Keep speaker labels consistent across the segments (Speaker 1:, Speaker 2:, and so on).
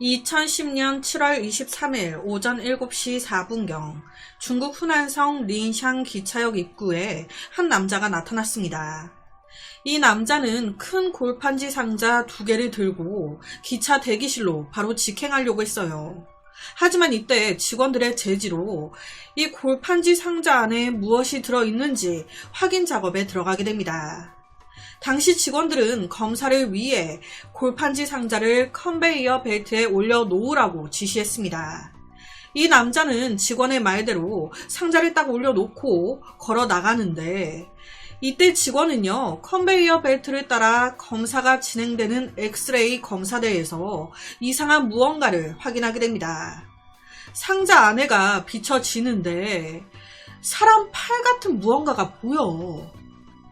Speaker 1: 2010년 7월 23일 오전 7시 4분경 중국 후난성 린샹 기차역 입구에 한 남자가 나타났습니다. 이 남자는 큰 골판지 상자 2개를 들고 기차 대기실로 바로 직행하려고 했어요. 하지만 이때 직원들의 제지로 이 골판지 상자 안에 무엇이 들어있는지 확인 작업에 들어가게 됩니다. 당시 직원들은 검사를 위해 골판지 상자를 컨베이어 벨트에 올려놓으라고 지시했습니다. 이 남자는 직원의 말대로 상자를 딱 올려놓고 걸어 나가는데 이때 직원은요, 컨베이어 벨트를 따라 검사가 진행되는 엑스레이 검사대에서 이상한 무언가를 확인하게 됩니다. 상자 안에가 비춰지는데 사람 팔 같은 무언가가 보여.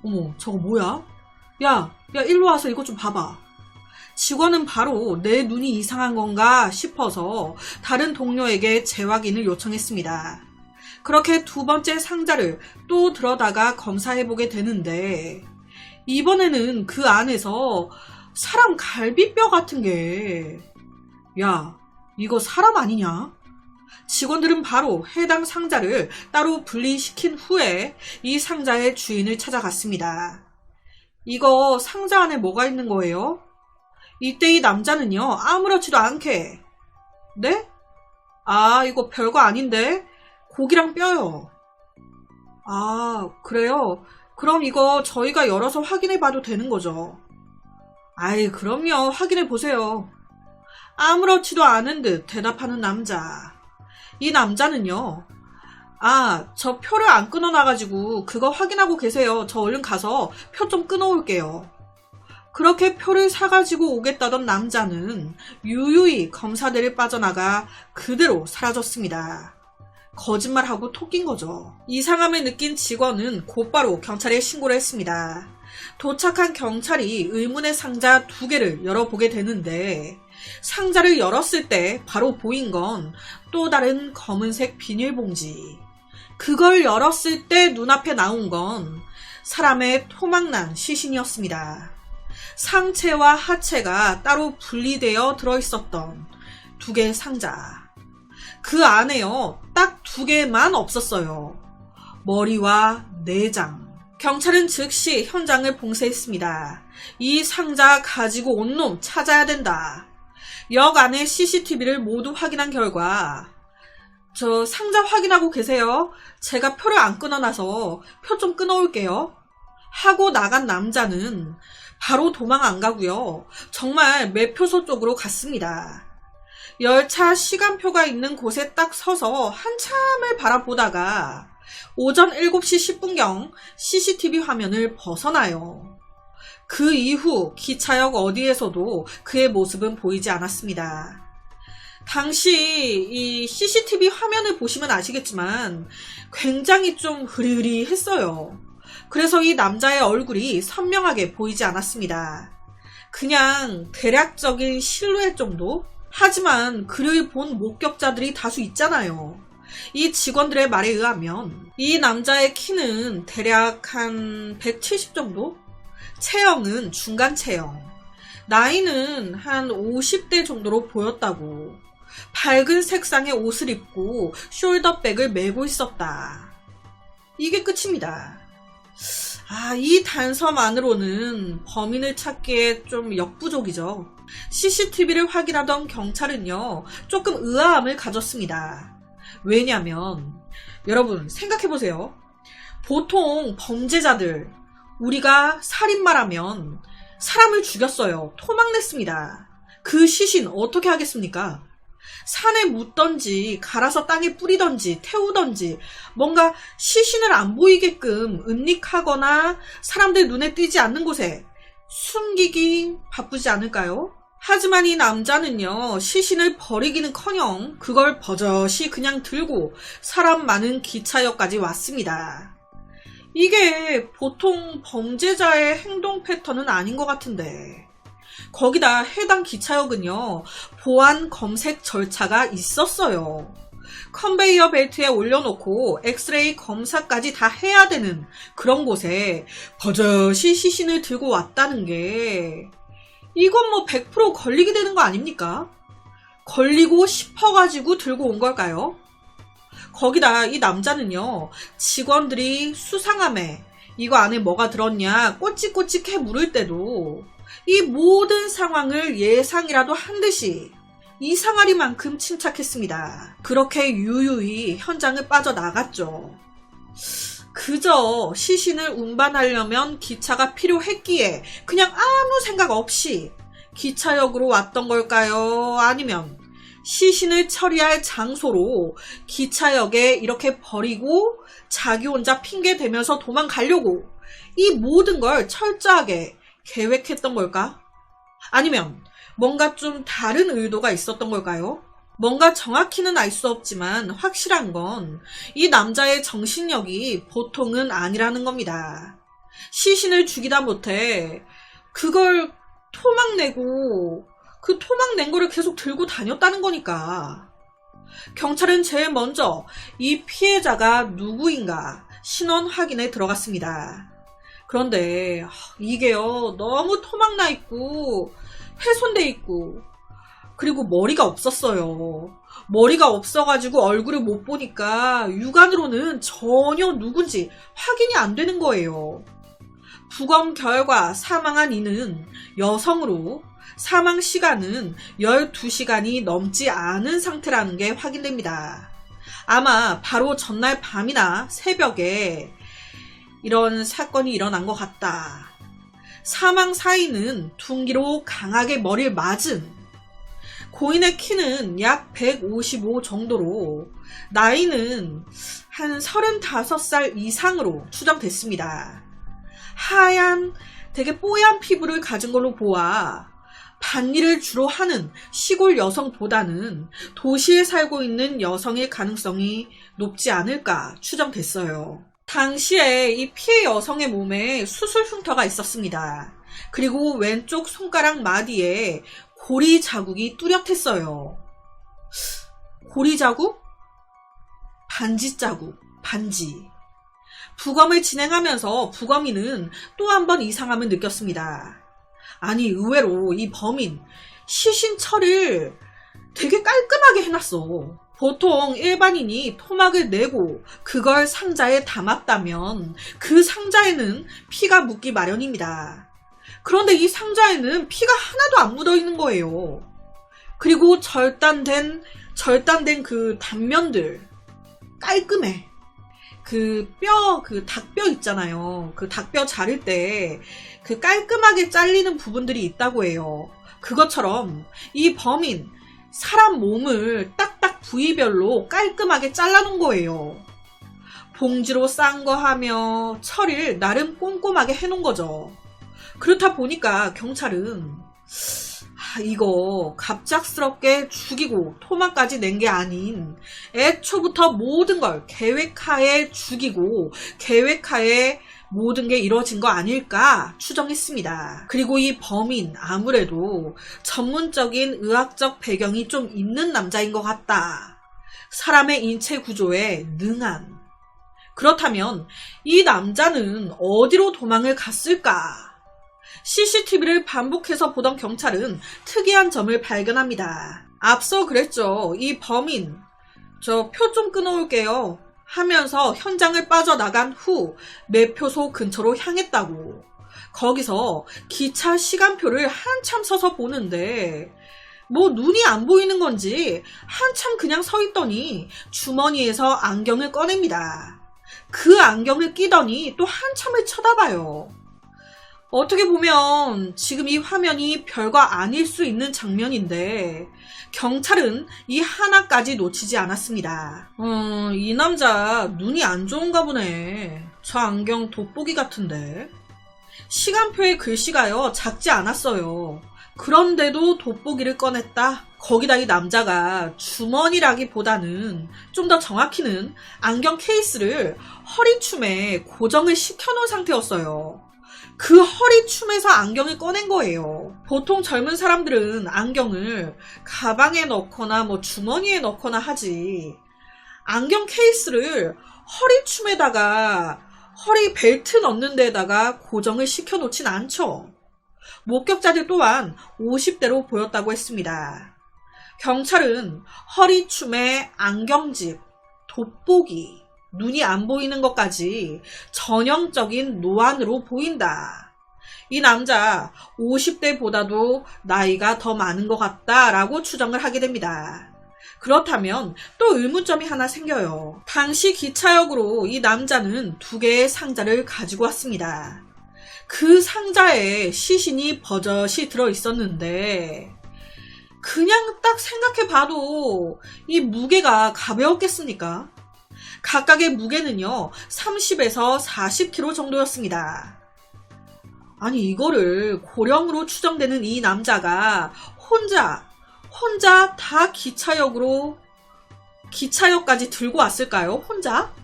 Speaker 1: 어머, 저거 뭐야? 야, 일로 와서 이것 좀 봐봐. 직원은 바로 내 눈이 이상한 건가 싶어서 다른 동료에게 재확인을 요청했습니다. 그렇게 2번째 상자를 또 들어다가 검사해보게 되는데 이번에는 그 안에서 사람 갈비뼈 같은 게, 야, 이거 사람 아니냐? 직원들은 바로 해당 상자를 따로 분리시킨 후에 이 상자의 주인을 찾아갔습니다. 이거 상자 안에 뭐가 있는 거예요? 이때 이 남자는요, 아무렇지도 않게, 네? 아, 이거 별거 아닌데? 고기랑 뼈요. 아, 그래요? 그럼 이거 저희가 열어서 확인해 봐도 되는 거죠? 아이, 그럼요. 확인해 보세요. 아무렇지도 않은 듯 대답하는 남자. 이 남자는요, 아, 저 표를 안 끊어놔가지고 그거 확인하고 계세요. 저 얼른 가서 표 좀 끊어올게요. 그렇게 표를 사가지고 오겠다던 남자는 유유히 검사대를 빠져나가 그대로 사라졌습니다. 거짓말하고 토낀 거죠. 이상함을 느낀 직원은 곧바로 경찰에 신고를 했습니다. 도착한 경찰이 의문의 상자 2개를 열어보게 되는데 상자를 열었을 때 바로 보인 건 또 다른 검은색 비닐봉지. 그걸 열었을 때 눈앞에 나온 건 사람의 토막난 시신이었습니다. 상체와 하체가 따로 분리되어 들어있었던 2개의 상자. 그 안에요, 딱 2개만 없었어요. 머리와 내장. 경찰은 즉시 현장을 봉쇄했습니다. 이 상자 가지고 온 놈 찾아야 된다. 역 안의 CCTV를 모두 확인한 결과, 저 상자 확인하고 계세요. 제가 표를 안 끊어놔서 표 좀 끊어올게요. 하고 나간 남자는 바로 도망 안 가고요. 정말 매표소 쪽으로 갔습니다. 열차 시간표가 있는 곳에 딱 서서 한참을 바라보다가 오전 7시 10분경 CCTV 화면을 벗어나요. 그 이후 기차역 어디에서도 그의 모습은 보이지 않았습니다. 당시 이 CCTV 화면을 보시면 아시겠지만 굉장히 좀 흐리흐리했어요. 그래서 이 남자의 얼굴이 선명하게 보이지 않았습니다. 그냥 대략적인 실루엣 정도? 하지만 그를 본 목격자들이 다수 있잖아요. 이 직원들의 말에 의하면 이 남자의 키는 대략 한 170 정도? 체형은 중간 체형. 나이는 한 50대 정도로 보였다고. 밝은 색상의 옷을 입고 숄더백을 메고 있었다. 이게 끝입니다. 아, 이 단서만으로는 범인을 찾기에 좀 역부족이죠. CCTV를 확인하던 경찰은요, 조금 의아함을 가졌습니다. 왜냐면 여러분 생각해보세요. 보통 범죄자들, 우리가 살인마라면 사람을 죽였어요. 토막냈습니다. 그 시신 어떻게 하겠습니까? 산에 묻던지 갈아서 땅에 뿌리던지 태우던지 뭔가 시신을 안 보이게끔 은닉하거나 사람들 눈에 띄지 않는 곳에 숨기기 바쁘지 않을까요? 하지만 이 남자는요, 시신을 버리기는커녕 그걸 버젓이 그냥 들고 사람 많은 기차역까지 왔습니다. 이게 보통 범죄자의 행동 패턴은 아닌 것 같은데, 거기다 해당 기차역은요, 보안 검색 절차가 있었어요. 컨베이어 벨트에 올려놓고 엑스레이 검사까지 다 해야 되는 그런 곳에 버젓이 시신을 들고 왔다는 게, 이건 뭐 100% 걸리게 되는 거 아닙니까? 걸리고 싶어가지고 들고 온 걸까요? 거기다 이 남자는요, 직원들이 수상함에 이거 안에 뭐가 들었냐 꼬치꼬치해 물을 때도 이 모든 상황을 예상이라도 한 듯이 이상하리만큼 침착했습니다. 그렇게 유유히 현장을 빠져나갔죠. 그저 시신을 운반하려면 기차가 필요했기에 그냥 아무 생각 없이 기차역으로 왔던 걸까요? 아니면 시신을 처리할 장소로 기차역에 이렇게 버리고 자기 혼자 핑계 대면서 도망가려고 이 모든 걸 철저하게 계획했던 걸까? 아니면 뭔가 좀 다른 의도가 있었던 걸까요? 뭔가 정확히는 알 수 없지만 확실한 건 이 남자의 정신력이 보통은 아니라는 겁니다. 시신을 죽이다 못해 그걸 토막내고 그 토막낸 거를 계속 들고 다녔다는 거니까. 경찰은 제일 먼저 이 피해자가 누구인가 신원 확인에 들어갔습니다. 그런데 이게요, 너무 토막나 있고 훼손돼 있고 그리고 머리가 없었어요. 머리가 없어가지고 얼굴을 못 보니까 육안으로는 전혀 누군지 확인이 안 되는 거예요. 부검 결과 사망한 이는 여성으로 사망 시간은 12시간이 넘지 않은 상태라는 게 확인됩니다. 아마 바로 전날 밤이나 새벽에 이런 사건이 일어난 것 같다. 사망 사인은 둔기로 강하게 머리를 맞은, 고인의 키는 약 155 정도로 나이는 한 35살 이상으로 추정됐습니다. 하얀 되게 뽀얀 피부를 가진 걸로 보아 밭일을 주로 하는 시골 여성보다는 도시에 살고 있는 여성일 가능성이 높지 않을까 추정됐어요. 당시에 이 피해 여성의 몸에 수술 흉터가 있었습니다. 그리고 왼쪽 손가락 마디에 고리 자국이 뚜렷했어요. 고리 자국? 반지 자국, 반지. 부검을 진행하면서 부검인은 또 한 번 이상함을 느꼈습니다. 아니, 의외로 이 범인 시신 처리를 되게 깔끔하게 해놨어. 보통 일반인이 토막을 내고 그걸 상자에 담았다면 그 상자에는 피가 묻기 마련입니다. 그런데 이 상자에는 피가 하나도 안 묻어 있는 거예요. 그리고 절단된 그 단면들 깔끔해. 그 닭뼈 있잖아요. 그 닭뼈 자를 때 그 깔끔하게 잘리는 부분들이 있다고 해요. 그것처럼 이 범인 사람 몸을 딱딱 부위별로 깔끔하게 잘라놓은 거예요. 봉지로 싼 거 하며 처리를 나름 꼼꼼하게 해놓은 거죠. 그렇다 보니까 경찰은 이거 갑작스럽게 죽이고 토막까지 낸 게 아닌 애초부터 모든 걸 계획하에 죽이고 계획하에 모든 게 이루어진 거 아닐까 추정했습니다. 그리고 이 범인 아무래도 전문적인 의학적 배경이 좀 있는 남자인 것 같다. 사람의 인체 구조에 능한. 그렇다면 이 남자는 어디로 도망을 갔을까? CCTV를 반복해서 보던 경찰은 특이한 점을 발견합니다. 앞서 그랬죠. 이 범인, 저 표 좀 끊어올게요 하면서 현장을 빠져나간 후 매표소 근처로 향했다고. 거기서 기차 시간표를 한참 서서 보는데 뭐 눈이 안 보이는 건지 한참 그냥 서 있더니 주머니에서 안경을 꺼냅니다. 그 안경을 끼더니 또 한참을 쳐다봐요. 어떻게 보면 지금 이 화면이 별거 아닐 수 있는 장면인데 경찰은 이 하나까지 놓치지 않았습니다. 이 남자 눈이 안 좋은가 보네. 저 안경 돋보기 같은데. 시간표의 글씨가요 작지 않았어요. 그런데도 돋보기를 꺼냈다. 거기다 이 남자가 주머니라기보다는 좀 더 정확히는 안경 케이스를 허리춤에 고정을 시켜놓은 상태였어요. 그 허리춤에서 안경을 꺼낸 거예요. 보통 젊은 사람들은 안경을 가방에 넣거나 뭐 주머니에 넣거나 하지, 안경 케이스를 허리춤에다가 허리 벨트 넣는 데다가 고정을 시켜 놓진 않죠. 목격자들 또한 50대로 보였다고 했습니다. 경찰은 허리춤에 안경집, 돋보기, 눈이 안 보이는 것까지 전형적인 노안으로 보인다. 이 남자 50대보다도 나이가 더 많은 것 같다라고 추정을 하게 됩니다. 그렇다면 또 의문점이 하나 생겨요. 당시 기차역으로 이 남자는 2개의 상자를 가지고 왔습니다. 그 상자에 시신이 버젓이 들어있었는데 그냥 딱 생각해봐도 이 무게가 가벼웠겠습니까? 각각의 무게는요 30에서 40kg 정도였습니다. 아니 이거를 고령으로 추정되는 이 남자가 혼자 다 기차역까지 들고 왔을까요? 혼자?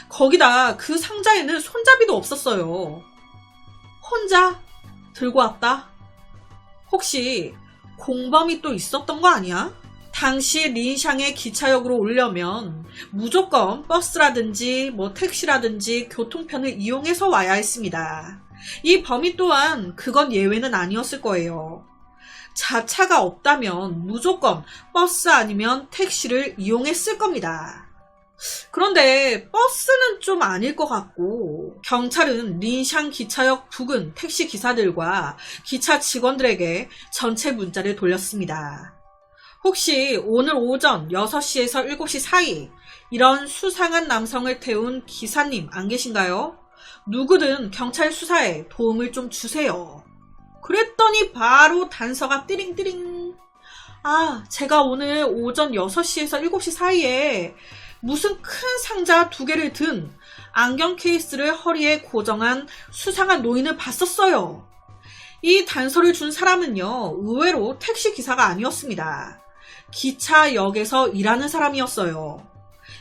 Speaker 1: 거기다 그 상자에는 손잡이도 없었어요. 혼자 들고 왔다? 혹시 공범이 또 있었던 거 아니야? 당시 린샹의 기차역으로 오려면 무조건 버스라든지 택시라든지 교통편을 이용해서 와야 했습니다. 이 범인 또한 그건 예외는 아니었을 거예요. 자차가 없다면 무조건 버스 아니면 택시를 이용했을 겁니다. 그런데 버스는 좀 아닐 것 같고 경찰은 린샹 기차역 부근 택시 기사들과 기차 직원들에게 전체 문자를 돌렸습니다. 혹시 오늘 오전 6시에서 7시 사이 이런 수상한 남성을 태운 기사님 안 계신가요? 누구든 경찰 수사에 도움을 좀 주세요. 그랬더니 바로 단서가 띠링띠링. 아, 제가 오늘 오전 6시에서 7시 사이에 무슨 큰 상자 2개를 든 안경 케이스를 허리에 고정한 수상한 노인을 봤었어요. 이 단서를 준 사람은요, 의외로 택시 기사가 아니었습니다. 기차역에서 일하는 사람이었어요.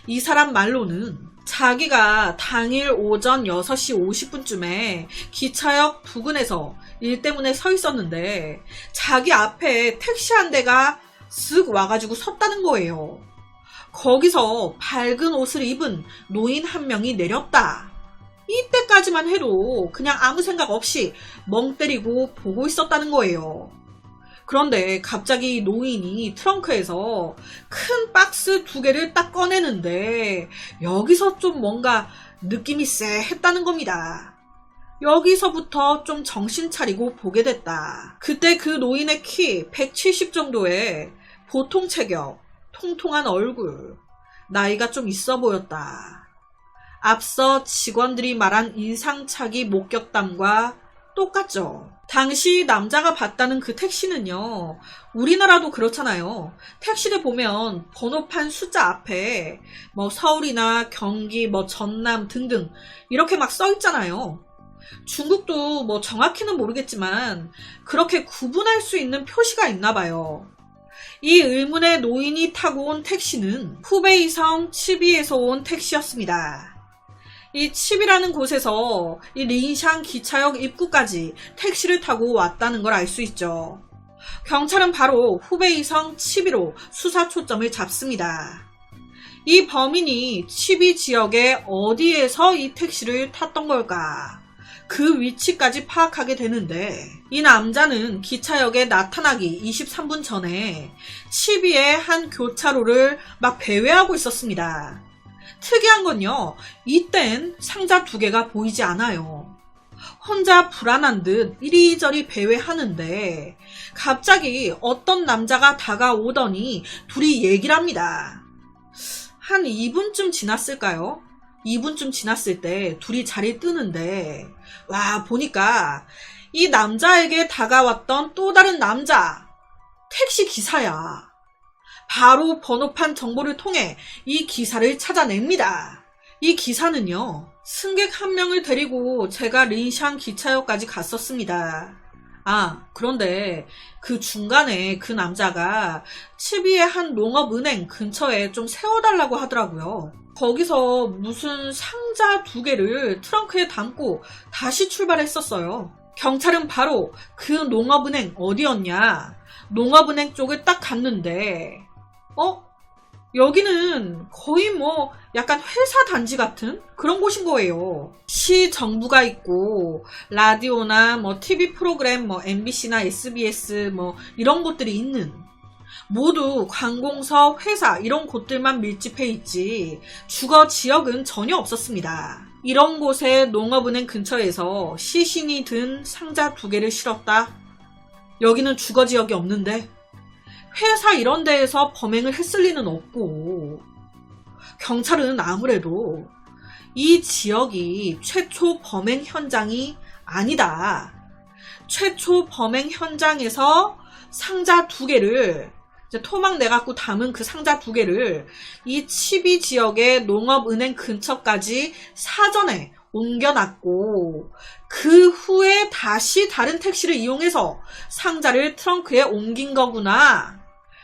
Speaker 1: 이 사람 말로는 자기가 당일 오전 6시 50분쯤에 기차역 부근에서 일 때문에 서 있었는데 자기 앞에 택시 한 대가 쓱 와가지고 섰다는 거예요. 거기서 밝은 옷을 입은 노인 한 명이 내렸다. 이때까지만 해도 그냥 아무 생각 없이 멍 때리고 보고 있었다는 거예요. 그런데 갑자기 노인이 트렁크에서 큰 박스 2개를 딱 꺼내는데 여기서 좀 뭔가 느낌이 쎄했다는 겁니다. 여기서부터 좀 정신 차리고 보게 됐다. 그때 그 노인의 키 170 정도의 보통 체격, 통통한 얼굴, 나이가 좀 있어 보였다. 앞서 직원들이 말한 인상착의 목격담과 똑같죠. 당시 남자가 봤다는 그 택시는요, 우리나라도 그렇잖아요. 택시를 보면 번호판 숫자 앞에 서울이나 경기, 전남 등등 이렇게 막 써 있잖아요. 중국도 정확히는 모르겠지만 그렇게 구분할 수 있는 표시가 있나 봐요. 이 의문의 노인이 타고 온 택시는 후베이성 치비에서 온 택시였습니다. 이 치비라는 곳에서 이 린샹 기차역 입구까지 택시를 타고 왔다는 걸 알 수 있죠. 경찰은 바로 후베이성 치비로 수사 초점을 잡습니다. 이 범인이 치비 지역의 어디에서 이 택시를 탔던 걸까? 그 위치까지 파악하게 되는데 이 남자는 기차역에 나타나기 23분 전에 치비의 한 교차로를 막 배회하고 있었습니다. 특이한 건요, 이땐 상자 2개가 보이지 않아요. 혼자 불안한 듯 이리저리 배회하는데 갑자기 어떤 남자가 다가오더니 둘이 얘기를 합니다. 한 2분쯤 지났을까요? 2분쯤 지났을 때 둘이 자리에 뜨는데 와, 보니까 이 남자에게 다가왔던 또 다른 남자, 택시 기사야. 바로 번호판 정보를 통해 이 기사를 찾아냅니다. 이 기사는요, 승객 한 명을 데리고 제가 린샹 기차역까지 갔었습니다. 아, 그런데 그 중간에 그 남자가 치비의 한 농업은행 근처에 좀 세워달라고 하더라고요. 거기서 무슨 상자 2개를 트렁크에 담고 다시 출발했었어요. 경찰은 바로 그 농업은행 어디였냐? 농업은행 쪽을 딱 갔는데 여기는 거의 약간 회사 단지 같은 그런 곳인 거예요. 시 정부가 있고 라디오나 TV 프로그램 MBC나 SBS 이런 곳들이 있는 모두 관공서, 회사 이런 곳들만 밀집해 있지 주거 지역은 전혀 없었습니다. 이런 곳에 농업은행 근처에서 시신이 든 상자 2개를 실었다. 여기는 주거 지역이 없는데 회사 이런 데에서 범행을 했을 리는 없고, 경찰은 아무래도 이 지역이 최초 범행 현장이 아니다. 최초 범행 현장에서 상자 2개를 이제 토막 내갖고 담은 그 상자 2개를 이 치비 지역의 농업은행 근처까지 사전에 옮겨놨고, 그 후에 다시 다른 택시를 이용해서 상자를 트렁크에 옮긴 거구나.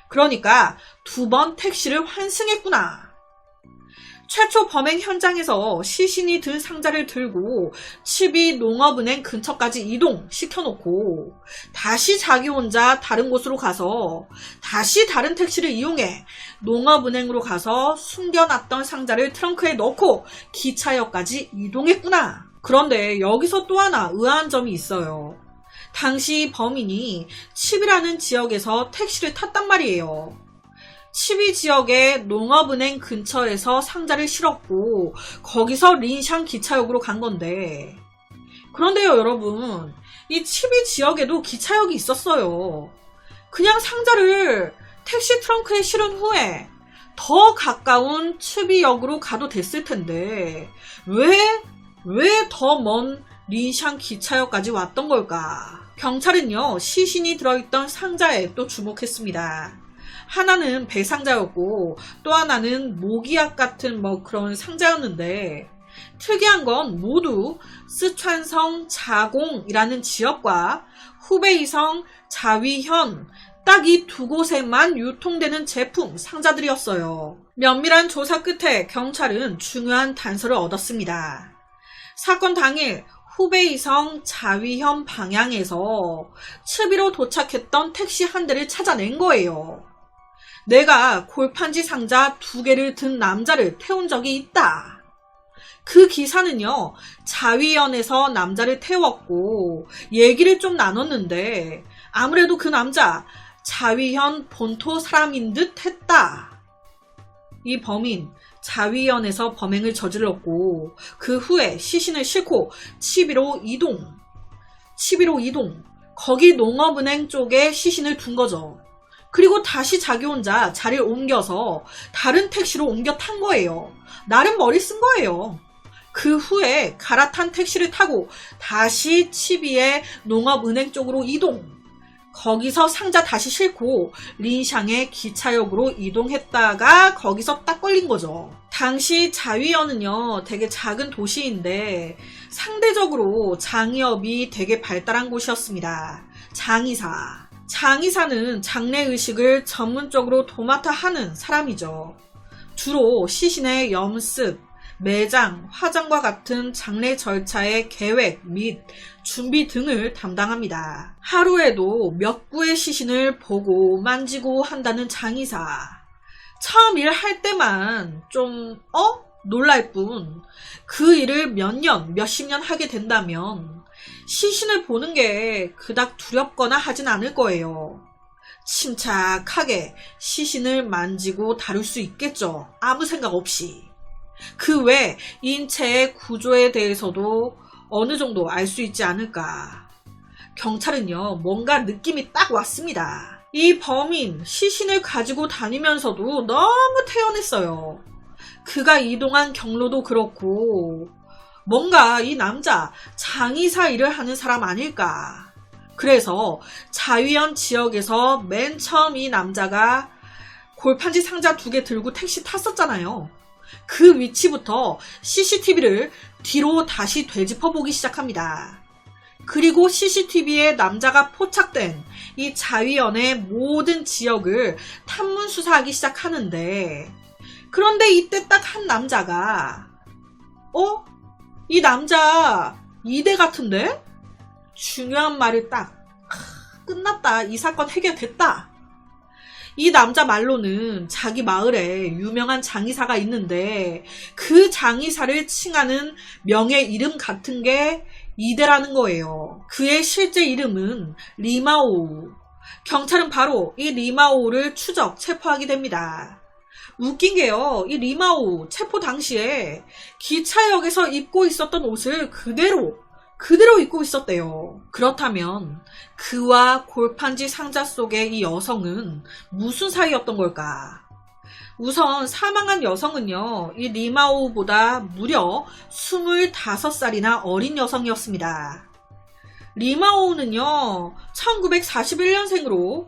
Speaker 1: 그러니까 2번 택시를 환승했구나. 최초 범행 현장에서 시신이 든 상자를 들고 치비 농업은행 근처까지 이동시켜놓고 다시 자기 혼자 다른 곳으로 가서 다시 다른 택시를 이용해 농업은행으로 가서 숨겨놨던 상자를 트렁크에 넣고 기차역까지 이동했구나. 그런데 여기서 또 하나 의아한 점이 있어요. 당시 범인이 치비라는 지역에서 택시를 탔단 말이에요. 치비 지역의 농업은행 근처에서 상자를 실었고 거기서 린샹 기차역으로 간 건데, 그런데요 여러분, 이 치비 지역에도 기차역이 있었어요. 그냥 상자를 택시 트렁크에 실은 후에 더 가까운 치비역으로 가도 됐을 텐데 왜 더 먼 린샹 기차역까지 왔던 걸까? 경찰은요 시신이 들어있던 상자에 또 주목했습니다. 하나는 배상자였고 또 하나는 모기약 같은 그런 상자였는데, 특이한 건 모두 스촨성 자공이라는 지역과 후베이성 자위현 딱 이 2곳에만 유통되는 제품 상자들이었어요. 면밀한 조사 끝에 경찰은 중요한 단서를 얻었습니다. 사건 당일 후베이성 자위현 방향에서 츠비로 도착했던 택시 한 대를 찾아낸 거예요. 내가 골판지 상자 2개를 든 남자를 태운 적이 있다. 그 기사는요 자위현에서 남자를 태웠고 얘기를 좀 나눴는데 아무래도 그 남자 자위현 본토 사람인 듯 했다. 이 범인 자위현에서 범행을 저질렀고 그 후에 시신을 싣고 치비로 이동. 거기 농업은행 쪽에 시신을 둔 거죠. 그리고 다시 자기 혼자 자리를 옮겨서 다른 택시로 옮겨 탄 거예요. 나름 머리 쓴 거예요. 그 후에 갈아탄 택시를 타고 다시 치비의 농업은행 쪽으로 이동. 거기서 상자 다시 싣고 린샹의 기차역으로 이동했다가 거기서 딱 걸린 거죠. 당시 자위현은요 되게 작은 도시인데 상대적으로 장의업이 되게 발달한 곳이었습니다. 장의사는 장례의식을 전문적으로 도맡아 하는 사람이죠. 주로 시신의 염습, 매장, 화장과 같은 장례 절차의 계획 및 준비 등을 담당합니다. 하루에도 몇 구의 시신을 보고 만지고 한다는 장의사. 처음 일할 때만 좀 놀랄 뿐, 그 일을 몇 년, 몇십 년 하게 된다면 시신을 보는 게 그닥 두렵거나 하진 않을 거예요. 침착하게 시신을 만지고 다룰 수 있겠죠. 아무 생각 없이. 그 외 인체의 구조에 대해서도 어느 정도 알 수 있지 않을까. 경찰은요 뭔가 느낌이 딱 왔습니다. 이 범인 시신을 가지고 다니면서도 너무 태연했어요. 그가 이동한 경로도 그렇고 뭔가 이 남자 장의사 일을 하는 사람 아닐까. 그래서 자위현 지역에서 맨 처음 이 남자가 골판지 상자 2개 들고 택시 탔었잖아요. 그 위치부터 CCTV를 뒤로 다시 되짚어보기 시작합니다. 그리고 CCTV에 남자가 포착된 이 자위현의 모든 지역을 탐문 수사하기 시작하는데, 그런데 이때 딱 한 남자가 이 남자 이대 같은데? 중요한 말을 딱 끝났다. 이 사건 해결됐다. 이 남자 말로는 자기 마을에 유명한 장의사가 있는데 그 장의사를 칭하는 명예 이름 같은 게 이대라는 거예요. 그의 실제 이름은 리마오. 경찰은 바로 이 리마오를 추적, 체포하게 됩니다. 웃긴 게요, 이 리마오 체포 당시에 기차역에서 입고 있었던 옷을 그대로 입고 있었대요. 그렇다면 그와 골판지 상자 속의 이 여성은 무슨 사이였던 걸까? 우선 사망한 여성은요, 이 리마오보다 무려 25살이나 어린 여성이었습니다. 리마오는요, 1941년생으로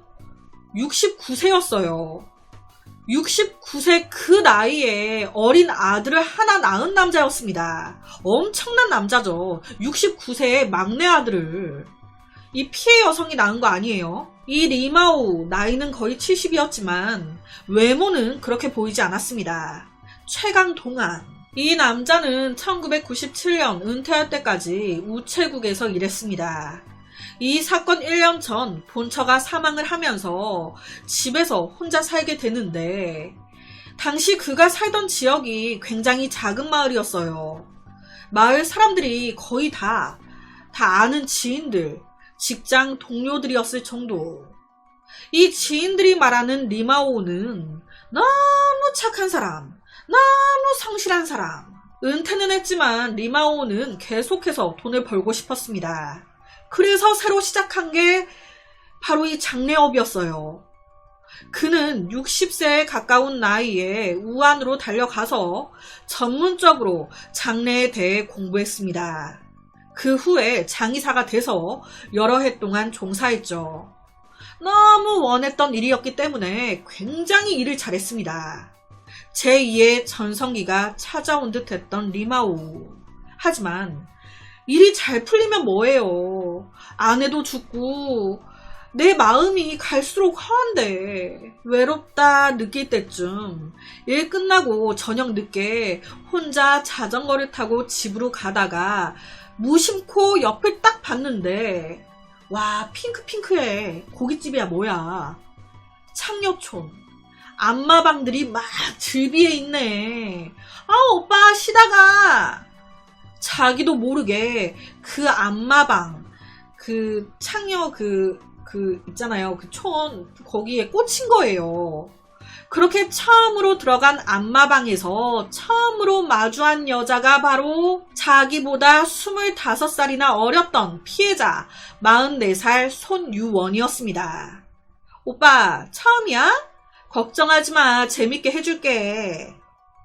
Speaker 1: 69세였어요. 69세 그 나이에 어린 아들을 하나 낳은 남자였습니다. 엄청난 남자죠. 69세의 막내 아들을. 이 피해 여성이 낳은 거 아니에요. 이 리마오 나이는 거의 70이었지만 외모는 그렇게 보이지 않았습니다. 최강동안. 이 남자는 1997년 은퇴할 때까지 우체국에서 일했습니다. 이 사건 1년 전 본처가 사망을 하면서 집에서 혼자 살게 되는데 당시 그가 살던 지역이 굉장히 작은 마을이었어요. 마을 사람들이 거의 다 아는 지인들, 직장 동료들이었을 정도. 이 지인들이 말하는 리마오는 너무 착한 사람, 너무 성실한 사람. 은퇴는 했지만 리마오는 계속해서 돈을 벌고 싶었습니다. 그래서 새로 시작한 게 바로 이 장례업이었어요. 그는 60세에 가까운 나이에 우한으로 달려가서 전문적으로 장례에 대해 공부했습니다. 그 후에 장의사가 돼서 여러 해 동안 종사했죠. 너무 원했던 일이었기 때문에 굉장히 일을 잘했습니다. 제2의 전성기가 찾아온 듯 했던 리마오. 하지만 일이 잘 풀리면 뭐해요. 아내도 죽고 내 마음이 갈수록 허한데 외롭다 느낄 때쯤 일 끝나고 저녁 늦게 혼자 자전거를 타고 집으로 가다가 무심코 옆을 딱 봤는데 와, 핑크해. 고깃집이야 뭐야. 창녀촌 안마방들이 막 들비에 있네. 아, 오빠 쉬다가 자기도 모르게 그 안마방, 그 창녀 있잖아요. 그 촌, 거기에 꽂힌 거예요. 그렇게 처음으로 들어간 안마방에서 처음으로 마주한 여자가 바로 자기보다 25살이나 어렸던 피해자 44살 손유원이었습니다. 오빠, 처음이야? 걱정하지 마. 재밌게 해줄게.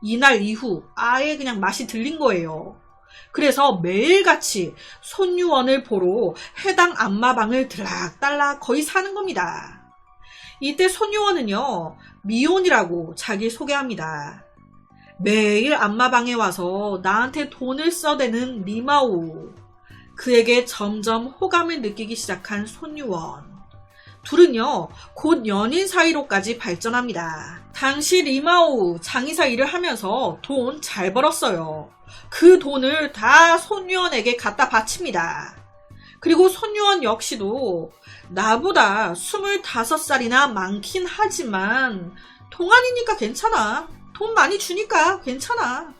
Speaker 1: 이날 이후 아예 그냥 맛이 들린 거예요. 그래서 매일같이 손유원을 보러 해당 안마방을 들락달락 거의 사는 겁니다. 이때 손유원은요, 미혼이라고 자기 소개합니다. 매일 안마방에 와서 나한테 돈을 써대는 리마오. 그에게 점점 호감을 느끼기 시작한 손유원. 둘은요, 곧 연인 사이로까지 발전합니다. 당시 리마오 장의사 일을 하면서 돈 잘 벌었어요. 그 돈을 다 손유원에게 갖다 바칩니다. 그리고 손유원 역시도 나보다 25살이나 많긴 하지만 동안이니까 괜찮아. 돈 많이 주니까 괜찮아.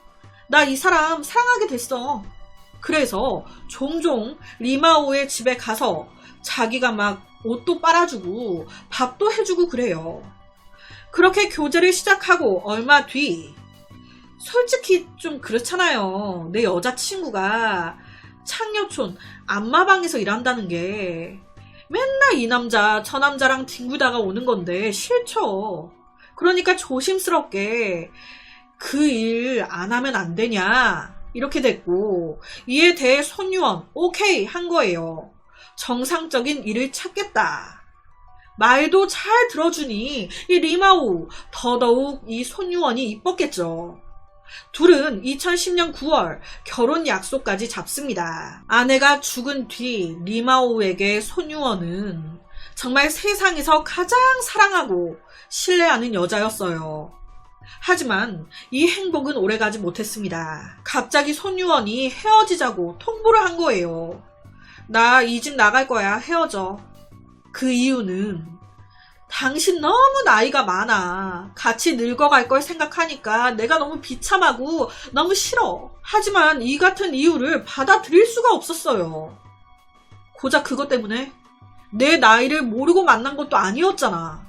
Speaker 1: 나 이 사람 사랑하게 됐어. 그래서 종종 리마오의 집에 가서 자기가 막 옷도 빨아주고 밥도 해주고 그래요. 그렇게 교제를 시작하고 얼마 뒤, 솔직히 좀 그렇잖아요. 내 여자친구가 창녀촌 안마방에서 일한다는 게 맨날 이 남자 저 남자랑 뒹구다가 오는 건데 싫죠. 그러니까 조심스럽게 그 일 안 하면 안 되냐 이렇게 됐고, 이에 대해 손유원 오케이 한 거예요. 정상적인 일을 찾겠다. 말도 잘 들어주니 이 리마오 더더욱 이 손유원이 이뻤겠죠. 둘은 2010년 9월 결혼 약속까지 잡습니다. 아내가 죽은 뒤 리마오에게 손유원은 정말 세상에서 가장 사랑하고 신뢰하는 여자였어요. 하지만 이 행복은 오래가지 못했습니다. 갑자기 손유원이 헤어지자고 통보를 한 거예요. 나 이 집 나갈 거야. 헤어져. 그 이유는 당신 너무 나이가 많아. 같이 늙어갈 걸 생각하니까 내가 너무 비참하고 너무 싫어. 하지만 이 같은 이유를 받아들일 수가 없었어요. 고작 그것 때문에 내 나이를 모르고 만난 것도 아니었잖아.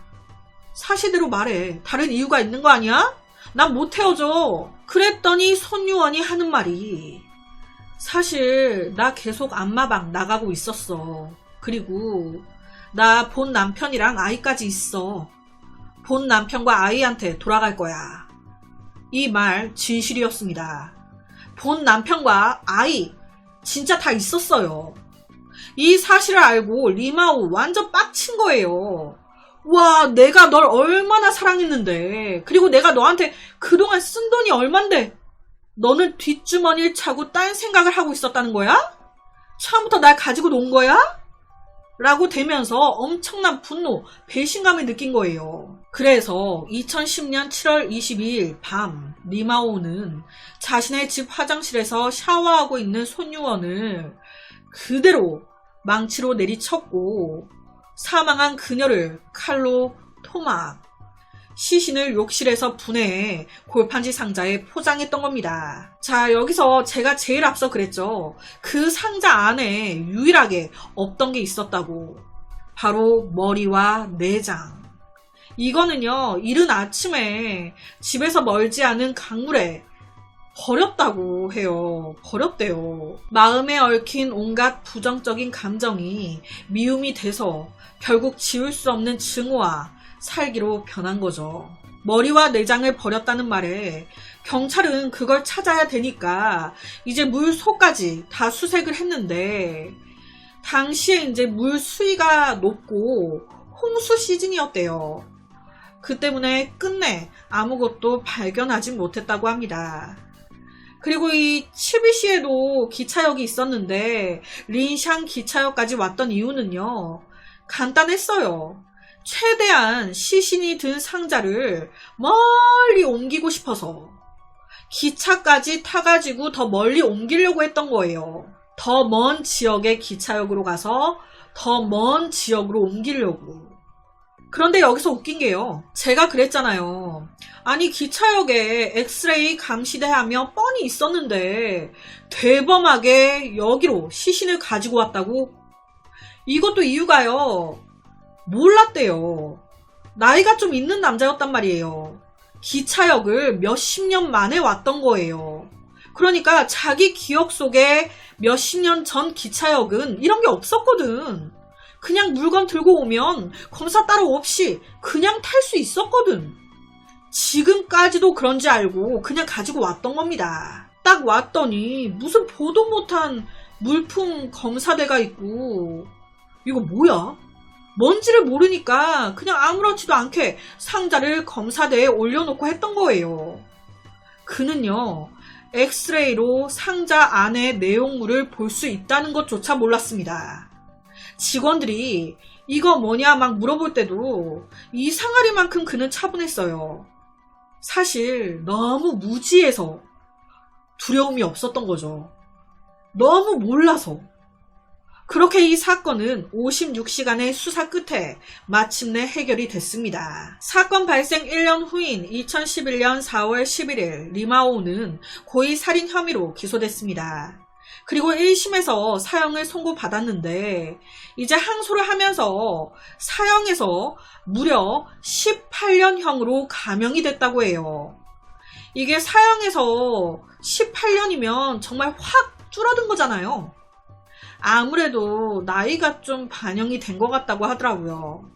Speaker 1: 사실대로 말해. 다른 이유가 있는 거 아니야? 난 못 헤어져. 그랬더니 손유원이 하는 말이, 사실 나 계속 안마방 나가고 있었어. 그리고 나 본 남편이랑 아이까지 있어. 본 남편과 아이한테 돌아갈 거야. 이 말 진실이었습니다. 본 남편과 아이 진짜 다 있었어요. 이 사실을 알고 리마오 완전 빡친 거예요. 와, 내가 널 얼마나 사랑했는데, 그리고 내가 너한테 그동안 쓴 돈이 얼만데 너는 뒷주머니를 차고 딴 생각을 하고 있었다는 거야? 처음부터 날 가지고 논 거야? 라고 되면서 엄청난 분노, 배신감을 느낀 거예요. 그래서 2010년 7월 22일 밤 리마오는 자신의 집 화장실에서 샤워하고 있는 손유원을 그대로 망치로 내리쳤고 사망한 그녀를 칼로 토막, 시신을 욕실에서 분해해 골판지 상자에 포장했던 겁니다. 자, 여기서 제가 제일 앞서 그랬죠. 그 상자 안에 유일하게 없던 게 있었다고. 바로 머리와 내장. 이거는요, 이른 아침에 집에서 멀지 않은 강물에 버렸다고 해요. 버렸대요. 마음에 얽힌 온갖 부정적인 감정이 미움이 돼서 결국 지울 수 없는 증오와 살기로 변한 거죠. 머리와 내장을 버렸다는 말에 경찰은 그걸 찾아야 되니까 이제 물소까지 다 수색을 했는데, 당시에 이제 물 수위가 높고 홍수 시즌이었대요. 그 때문에 끝내 아무것도 발견하지 못했다고 합니다. 그리고 이 칠비시에도 기차역이 있었는데 린샹 기차역까지 왔던 이유는요, 간단했어요. 최대한 시신이 든 상자를 멀리 옮기고 싶어서 기차까지 타가지고 더 멀리 옮기려고 했던 거예요. 더 먼 지역의 기차역으로 가서 더 먼 지역으로 옮기려고. 그런데 여기서 웃긴 게요. 제가 그랬잖아요. 아니, 기차역에 엑스레이 감시대하며 뻔히 있었는데 대범하게 여기로 시신을 가지고 왔다고? 이것도 이유가요, 몰랐대요. 나이가 좀 있는 남자였단 말이에요. 기차역을 몇십 년 만에 왔던 거예요. 그러니까 자기 기억 속에 몇십 년 전 기차역은 이런 게 없었거든. 그냥 물건 들고 오면 검사 따로 없이 그냥 탈 수 있었거든. 지금까지도 그런지 알고 그냥 가지고 왔던 겁니다. 딱 왔더니 무슨 보도 못한 물품 검사대가 있고, 이거 뭐야? 뭔지를 모르니까 그냥 아무렇지도 않게 상자를 검사대에 올려놓고 했던 거예요. 그는요, 엑스레이로 상자 안의 내용물을 볼 수 있다는 것조차 몰랐습니다. 직원들이 이거 뭐냐 막 물어볼 때도 이 상아리만큼 그는 차분했어요. 사실 너무 무지해서 두려움이 없었던 거죠. 너무 몰라서. 그렇게 이 사건은 56시간의 수사 끝에 마침내 해결이 됐습니다. 사건 발생 1년 후인 2011년 4월 11일 리마오는 고의 살인 혐의로 기소됐습니다. 그리고 1심에서 사형을 선고받았는데 이제 항소를 하면서 사형에서 무려 18년형으로 감형이 됐다고 해요. 이게 사형에서 18년이면 정말 확 줄어든 거잖아요. 아무래도 나이가 좀 반영이 된 것 같다고 하더라고요.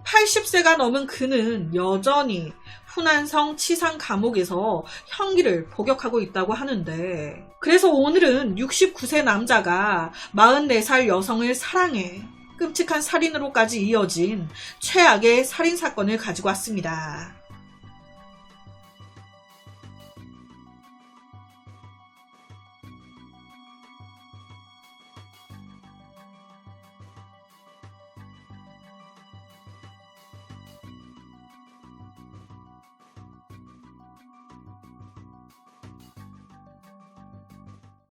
Speaker 1: 80세가 넘은 그는 여전히 후난성 치상 감옥에서 형기를 복역하고 있다고 하는데, 그래서 오늘은 69세 남자가 44살 여성을 사랑해 끔찍한 살인으로까지 이어진 최악의 살인사건을 가지고 왔습니다.